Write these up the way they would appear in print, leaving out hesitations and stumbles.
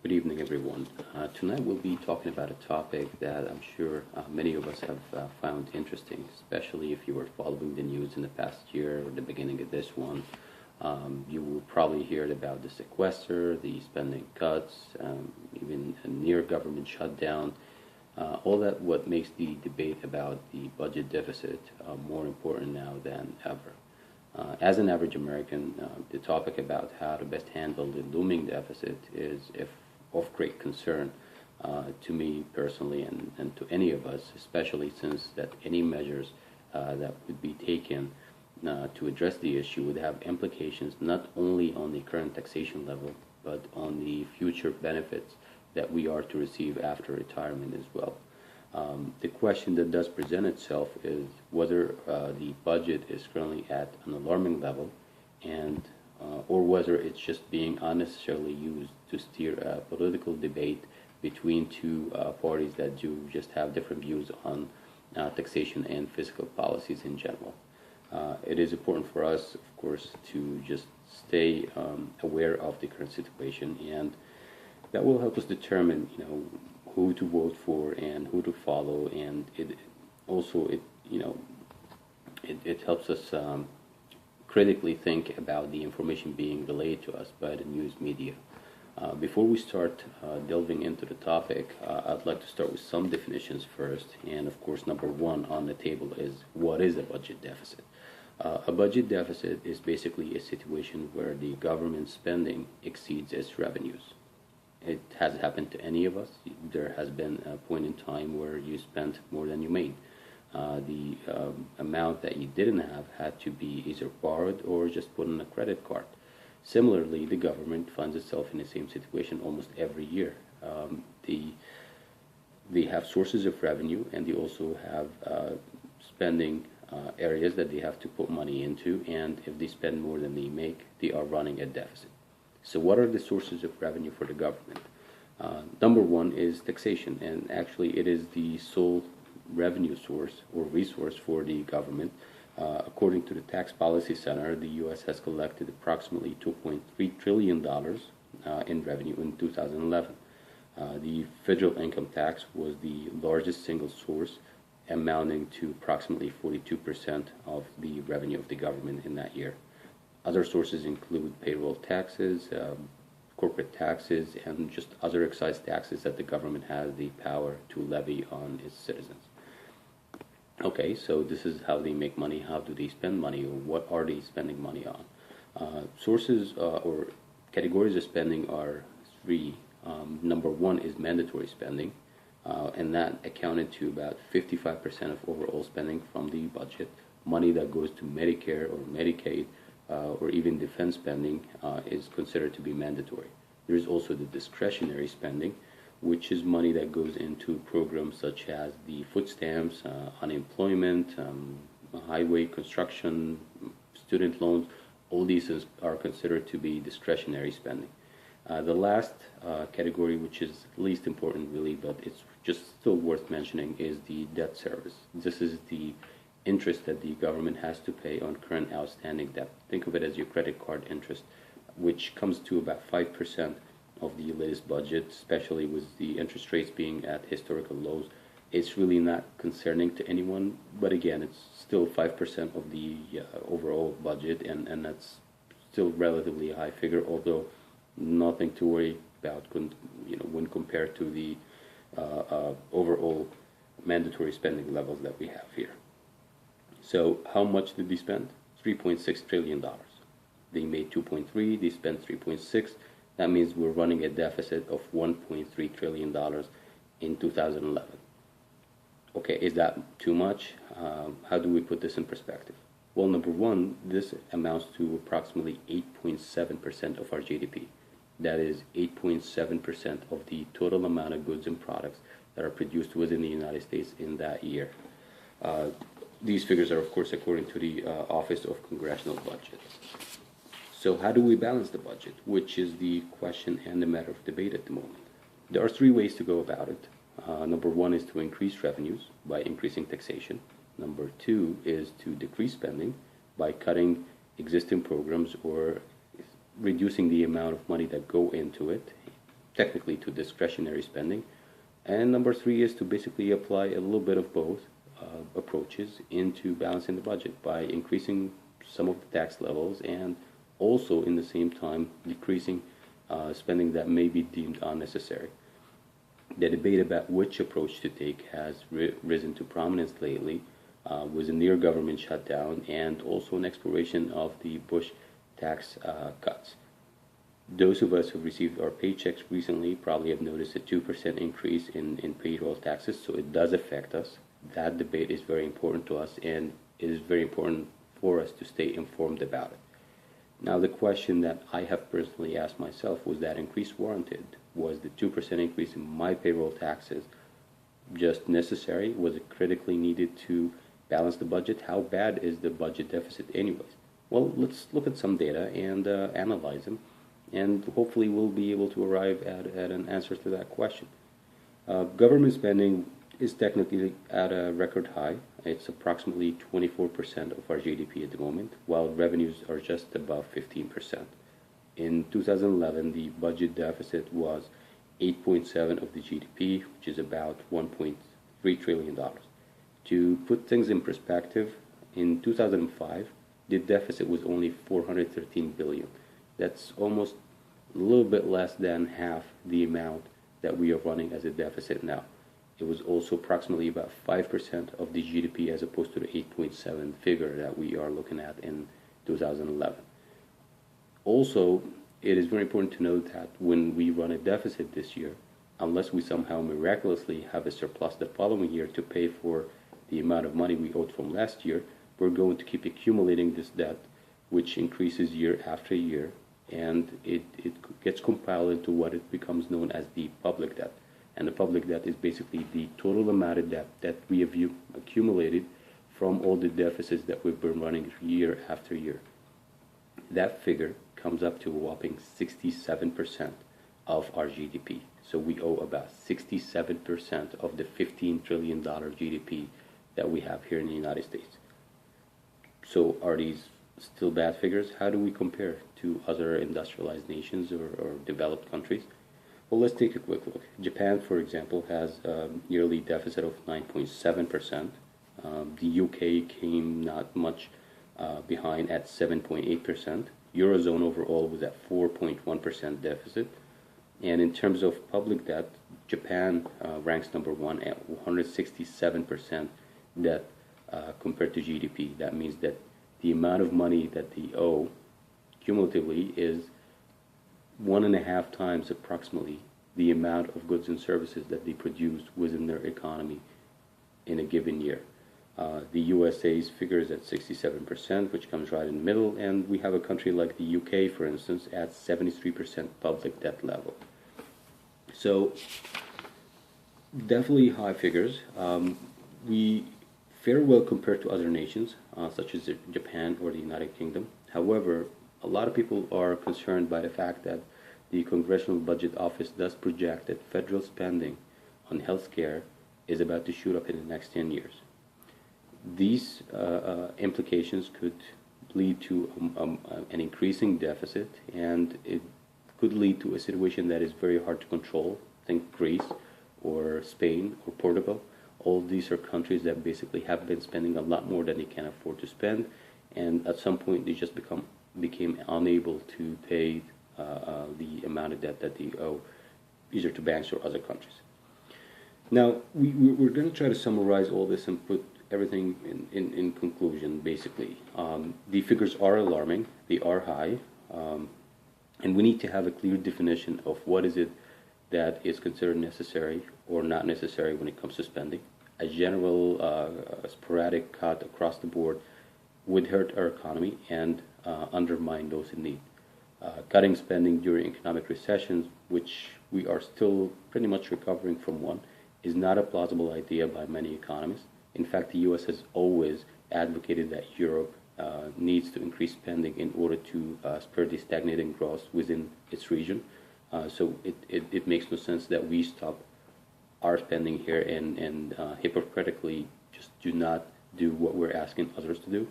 Good evening, everyone. Tonight we'll be talking about a topic that I'm sure many of us have found interesting, especially if you were following the news in the past year or the beginning of this one. You will probably hear about the sequester, the spending cuts, even a near government shutdown. All that what makes the debate about the budget deficit more important now than ever. As an average American, the topic about how to best handle the looming deficit is of great concern to me personally and to any of us, especially since that any measures that would be taken to address the issue would have implications not only on the current taxation level, but on the future benefits that we are to receive after retirement as well. The question that does present itself is whether the budget is currently at an alarming level, and or whether it's just being unnecessarily used to steer a political debate between two parties that do just have different views on taxation and fiscal policies in general. It is important for us, of course, to just stay aware of the current situation, and that will help us determine, who to vote for and who to follow, and it helps us critically think about the information being relayed to us by the news media. Before we start delving into the topic, I'd like to start with some definitions first, and of course, number one on the table is what is a budget deficit? A budget deficit is basically a situation where the government spending exceeds its revenues. It has happened to any of us. There has been a point in time where you spent more than you made. The amount that you didn't have had to be either borrowed or just put on a credit card. Similarly, the government finds itself in the same situation almost every year. They have sources of revenue, and they also have spending areas that they have to put money into, and if they spend more than they make, they are running a deficit. So what are the sources of revenue for the government? Number one is taxation, and actually it is the sole revenue source or resource for the government. According to the Tax Policy Center, the U.S. has collected approximately $2.3 trillion in revenue in 2011. The federal income tax was the largest single source, amounting to approximately 42% of the revenue of the government in that year. Other sources include payroll taxes, corporate taxes, and just other excise taxes that the government has the power to levy on its citizens. Okay, so this is how they make money. How do they spend money, or what are they spending money on? Sources or categories of spending are three. Number one is mandatory spending, and that accounted to about 55% of overall spending from the budget. Money that goes to Medicare or Medicaid, or even defense spending is considered to be mandatory. There is also the discretionary spending, which is money that goes into programs such as the food stamps, unemployment, highway construction, student loans. All these are considered to be discretionary spending. The last category, which is least important really, but it's just still worth mentioning, is the debt service. This is the interest that the government has to pay on current outstanding debt. Think of it as your credit card interest, which comes to about 5% of the latest budget, especially with the interest rates being at historical lows. It's really not concerning to anyone, but again, it's still 5% of the overall budget, and that's still relatively a high figure, although nothing to worry about when compared to the overall mandatory spending levels that we have here. So how much did they spend? $3.6 trillion. They made 2.3, they spent 3.6. That means we're running a deficit of $1.3 trillion in 2011. Okay, is that too much? How do we put this in perspective? Well, number one, this amounts to approximately 8.7% of our GDP. That is 8.7% of the total amount of goods and products that are produced within the United States in that year. These figures are, of course, according to the Office of Congressional Budgets. So how do we balance the budget, which is the question and the matter of debate at the moment? There are three ways to go about it. Number one is to increase revenues by increasing taxation. Number two is to decrease spending by cutting existing programs or reducing the amount of money that go into it. technically to discretionary spending. And number three is to basically apply a little bit of both approaches into balancing the budget by increasing some of the tax levels and also in the same time decreasing spending that may be deemed unnecessary. The debate about which approach to take has risen to prominence lately with a near government shutdown and also an exploration of the Bush tax cuts. Those of us who received our paychecks recently probably have noticed a 2% increase in payroll taxes, so it does affect us. That debate is very important to us, and it is very important for us to stay informed about it. Now, the question that I have personally asked myself, was that increase warranted? Was the 2% increase in my payroll taxes just necessary? Was it critically needed to balance the budget? How bad is the budget deficit anyways? Well, let's look at some data and analyze them, and hopefully we'll be able to arrive at an answer to that question. Government spending is technically at a record high. It's approximately 24% of our GDP at the moment, while revenues are just above 15%. In 2011, the budget deficit was 8.7 of the GDP, which is about $1.3 trillion. To put things in perspective, in 2005, the deficit was only 413 billion. That's almost a little bit less than half the amount that we are running as a deficit now. It was also approximately about 5% of the GDP as opposed to the 8.7 figure that we are looking at in 2011. Also, it is very important to note that when we run a deficit this year, unless we somehow miraculously have a surplus the following year to pay for the amount of money we owed from last year, we're going to keep accumulating this debt, which increases year after year, and it gets compiled into what it becomes known as the public debt. And the public debt is basically the total amount of debt that we have accumulated from all the deficits that we've been running year after year. That figure comes up to a whopping 67% of our GDP. So we owe about 67% of the $15 trillion GDP that we have here in the United States. So are these still bad figures? How do we compare to other industrialized nations or developed countries? Well, let's take a quick look. Japan, for example, has a yearly deficit of 9.7%. The UK came not much behind at 7.8%. Eurozone overall was at 4.1% deficit. And in terms of public debt, Japan ranks number one at 167% debt compared to GDP. That means that the amount of money that they owe cumulatively is 1.5 times approximately the amount of goods and services that they produce within their economy in a given year. The USA's figure is at 67%, which comes right in the middle, and we have a country like the UK, for instance, at 73% public debt level. So, definitely high figures. We fare well compared to other nations, such as Japan or the United Kingdom. However, a lot of people are concerned by the fact that the Congressional Budget Office does project that federal spending on healthcare is about to shoot up in the next 10 years. These implications could lead to an increasing deficit, and it could lead to a situation that is very hard to control. Think Greece or Spain or Portugal. All these are countries that basically have been spending a lot more than they can afford to spend, and at some point they just became unable to pay the amount of debt that they owe, either to banks or other countries. Now, we're going to try to summarize all this and put everything in conclusion, basically. The figures are alarming, they are high, and we need to have a clear definition of what is it that is considered necessary or not necessary when it comes to spending. A general sporadic cut across the board would hurt our economy and undermine those in need. Cutting spending during economic recessions, which we are still pretty much recovering from one, is not a plausible idea by many economists. In fact, the U.S. has always advocated that Europe needs to increase spending in order to spur the stagnating growth within its region. So it makes no sense that we stop our spending here and hypocritically just do not do what we're asking others to do.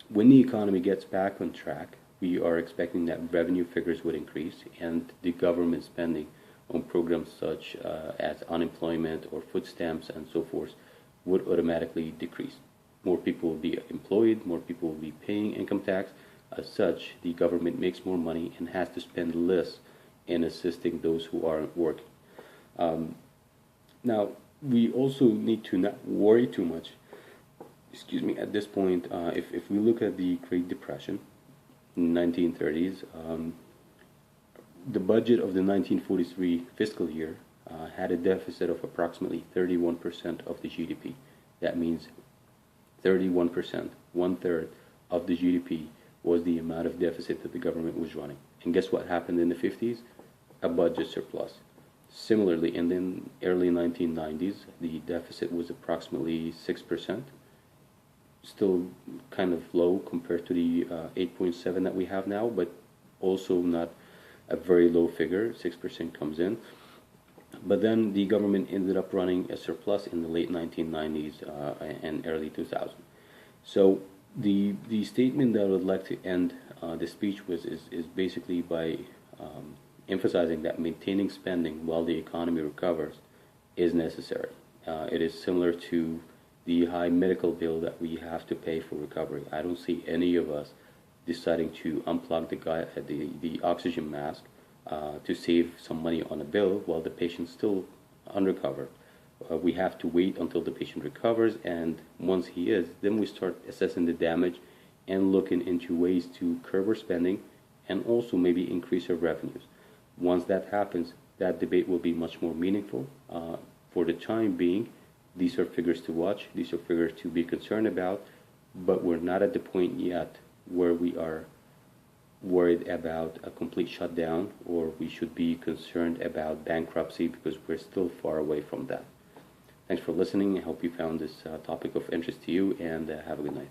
When the economy gets back on track, we are expecting that revenue figures would increase and the government spending on programs such as unemployment or food stamps and so forth would automatically decrease. More people will be employed, more people will be paying income tax. As such, the government makes more money and has to spend less in assisting those who aren't working. Now, we also need to not worry too much, at this point. If we look at the Great Depression in the 1930s, the budget of the 1943 fiscal year had a deficit of approximately 31% of the GDP. That means 31%, one-third of the GDP was the amount of deficit that the government was running. And guess what happened in the 50s? A budget surplus. Similarly, in the early 1990s, the deficit was approximately 6%, still kind of low compared to the 8.7 that we have now, but also not a very low figure. 6% comes in. But then the government ended up running a surplus in the late 1990s and early 2000s. So the statement that I would like to end the speech with is basically by emphasizing that maintaining spending while the economy recovers is necessary. It is similar to the high medical bill that we have to pay for recovery. I don't see any of us deciding to unplug the oxygen mask to save some money on a bill while the patient's still unrecovered. We have to wait until the patient recovers, and once he is, then we start assessing the damage and looking into ways to curb our spending and also maybe increase our revenues. Once that happens, that debate will be much more meaningful. For the time being, these are figures to watch, these are figures to be concerned about, but we're not at the point yet where we are worried about a complete shutdown, or we should be concerned about bankruptcy, because we're still far away from that. Thanks for listening. I hope you found this topic of interest to you, and have a good night.